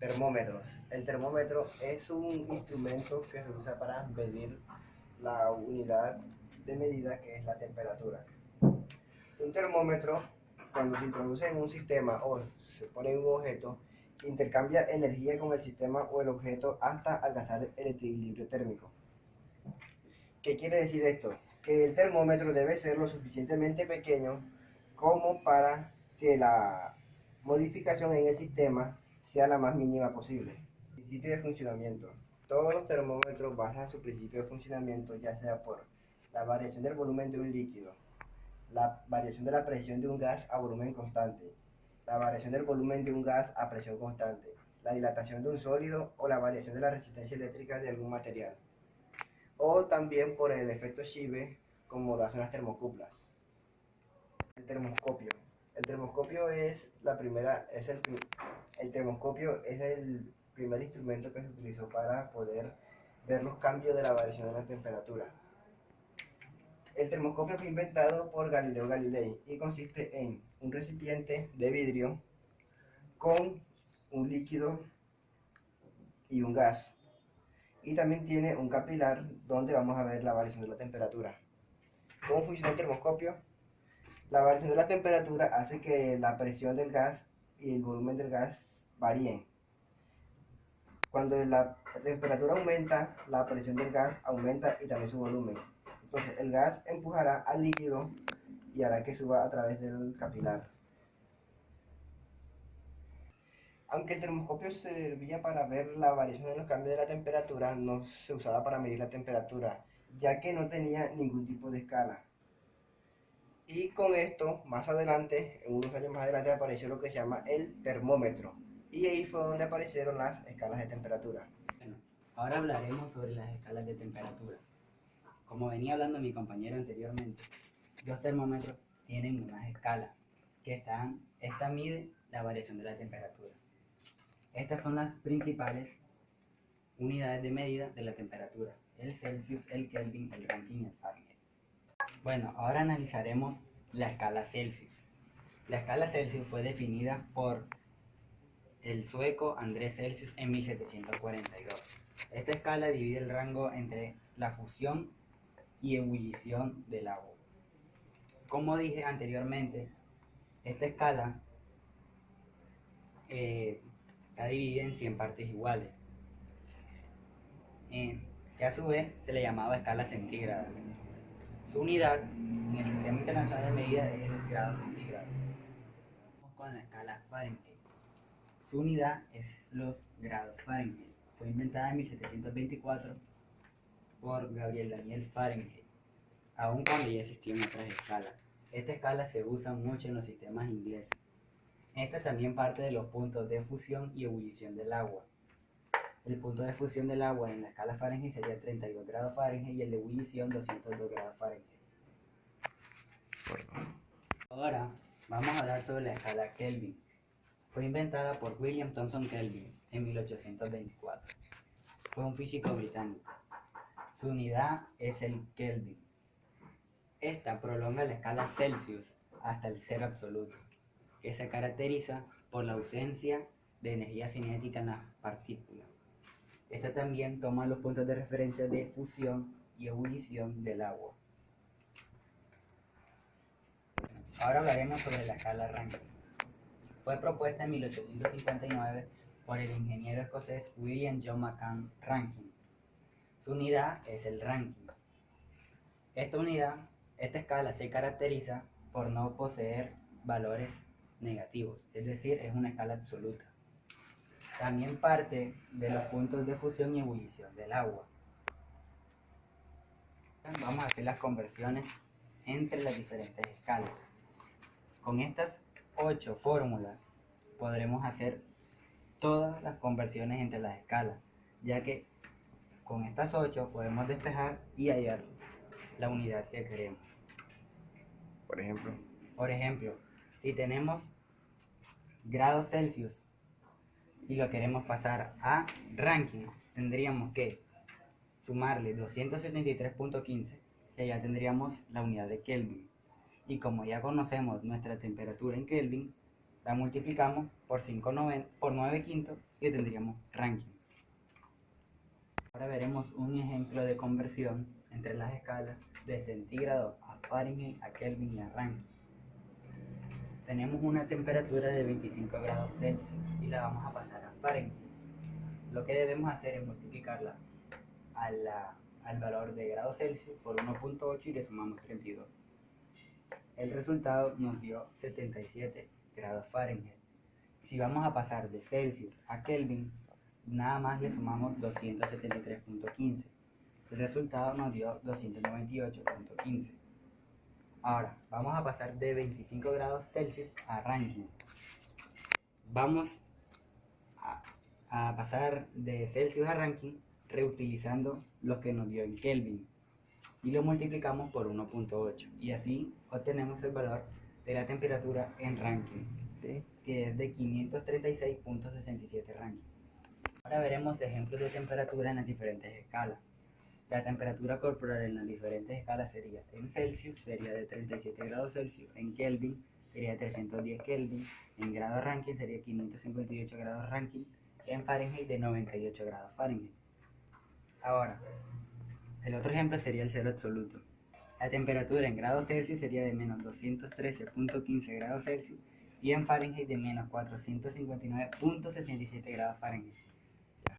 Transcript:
Termómetros. El termómetro es un instrumento que se usa para medir la unidad de medida que es la temperatura. Un termómetro, cuando se introduce en un sistema o se pone en un objeto, intercambia energía con el sistema o el objeto hasta alcanzar el equilibrio térmico. ¿Qué quiere decir esto? Que el termómetro debe ser lo suficientemente pequeño como para que la modificación en el sistema sea la más mínima posible. Principio de funcionamiento. Todos los termómetros basan su principio de funcionamiento ya sea por la variación del volumen de un líquido, la variación de la presión de un gas a volumen constante, la variación del volumen de un gas a presión constante, la dilatación de un sólido o la variación de la resistencia eléctrica de algún material. O también por el efecto Schive, como lo hacen las termocuplas. El termoscopio. El termoscopio es el termoscopio es el primer instrumento que se utilizó para poder ver los cambios de la variación de la temperatura. El termoscopio fue inventado por Galileo Galilei y consiste en un recipiente de vidrio con un líquido y un gas. Y también tiene un capilar donde vamos a ver la variación de la temperatura. ¿Cómo funciona el termoscopio? La variación de la temperatura hace que la presión del gas y el volumen del gas varíen. Cuando la temperatura aumenta, la presión del gas aumenta y también su volumen. Entonces el gas empujará al líquido y hará que suba a través del capilar. Aunque el termoscopio servía para ver la variación en los cambios de la temperatura, no se usaba para medir la temperatura, ya que no tenía ningún tipo de escala. Y con esto, más adelante, en unos años más adelante, apareció lo que se llama el termómetro. Y ahí fue donde aparecieron las escalas de temperatura. Bueno, ahora hablaremos sobre las escalas de temperatura. Como venía hablando mi compañero anteriormente, los termómetros tienen unas escalas esta mide la variación de la temperatura. Estas son las principales unidades de medida de la temperatura: el Celsius, el Kelvin, el Rankine y el Fahrenheit. Bueno, ahora analizaremos la escala Celsius. La escala Celsius fue definida por el sueco Andrés Celsius en 1742. Esta escala divide el rango entre la fusión y ebullición del agua. Como dije anteriormente, esta escala está dividida en 100 partes iguales, que a su vez se le llamaba escala centígrada. Su unidad en el Sistema Internacional de Medida es el grado centígrado. Vamos con la escala Fahrenheit. Su unidad es los grados Fahrenheit. Fue inventada en 1724 por Gabriel Daniel Fahrenheit, aun cuando ya existían otras escalas. Esta escala se usa mucho en los sistemas ingleses. Esta también parte de los puntos de fusión y ebullición del agua. El punto de fusión del agua en la escala Fahrenheit sería 32 grados Fahrenheit y el de ebullición 202 grados Fahrenheit. Ahora vamos a hablar sobre la escala Kelvin. Fue inventada por William Thomson Kelvin en 1824. Fue un físico británico. Su unidad es el Kelvin. Esta prolonga la escala Celsius hasta el cero absoluto, que se caracteriza por la ausencia de energía cinética en las partículas. Esta también toma los puntos de referencia de fusión y ebullición del agua. Ahora hablaremos sobre la escala Rankine. Fue propuesta en 1859 por el ingeniero escocés William John McCann Rankine. Su unidad es el Rankine. Esta escala se caracteriza por no poseer valores negativos, es decir, es una escala absoluta. También parte de los puntos de fusión y ebullición del agua. Vamos a hacer las conversiones entre las diferentes escalas. Con estas 8 fórmulas podremos hacer todas las conversiones entre las escalas, ya que con estas 8 podemos despejar y hallar la unidad que queremos. Por ejemplo, si tenemos grados Celsius y lo queremos pasar a Rankine, tendríamos que sumarle 273.15 y ya tendríamos la unidad de Kelvin. Y como ya conocemos nuestra temperatura en Kelvin, La multiplicamos por 9 quintos y obtendríamos Rankine. Ahora veremos un ejemplo de conversión entre las escalas de centígrados a Fahrenheit, a Kelvin y a Rankine. Tenemos una temperatura de 25 grados Celsius y la vamos a pasar a Fahrenheit. Lo que debemos hacer es multiplicarla al valor de grados Celsius por 1.8 y le sumamos 32. El resultado nos dio 77 grados Fahrenheit. Si vamos a pasar de Celsius a Kelvin, nada más le sumamos 273.15. El resultado nos dio 298.15. Ahora, vamos a pasar de 25 grados Celsius a Rankine. Vamos a pasar de Celsius a Rankine reutilizando lo que nos dio en Kelvin y lo multiplicamos por 1.8 y así obtenemos el valor de la temperatura en Rankine, ¿sí? Que es de 536.67 Rankine. Ahora veremos ejemplos de temperatura en las diferentes escalas. La temperatura corporal en las diferentes escalas sería: en Celsius sería de 37 grados Celsius, en Kelvin sería de 310 Kelvin, en grados Rankine sería 558 grados Rankine, y en Fahrenheit de 98 grados Fahrenheit. Ahora, el otro ejemplo sería el cero absoluto. La temperatura en grados Celsius sería de menos 213.15 grados Celsius y en Fahrenheit de menos 459.67 grados Fahrenheit.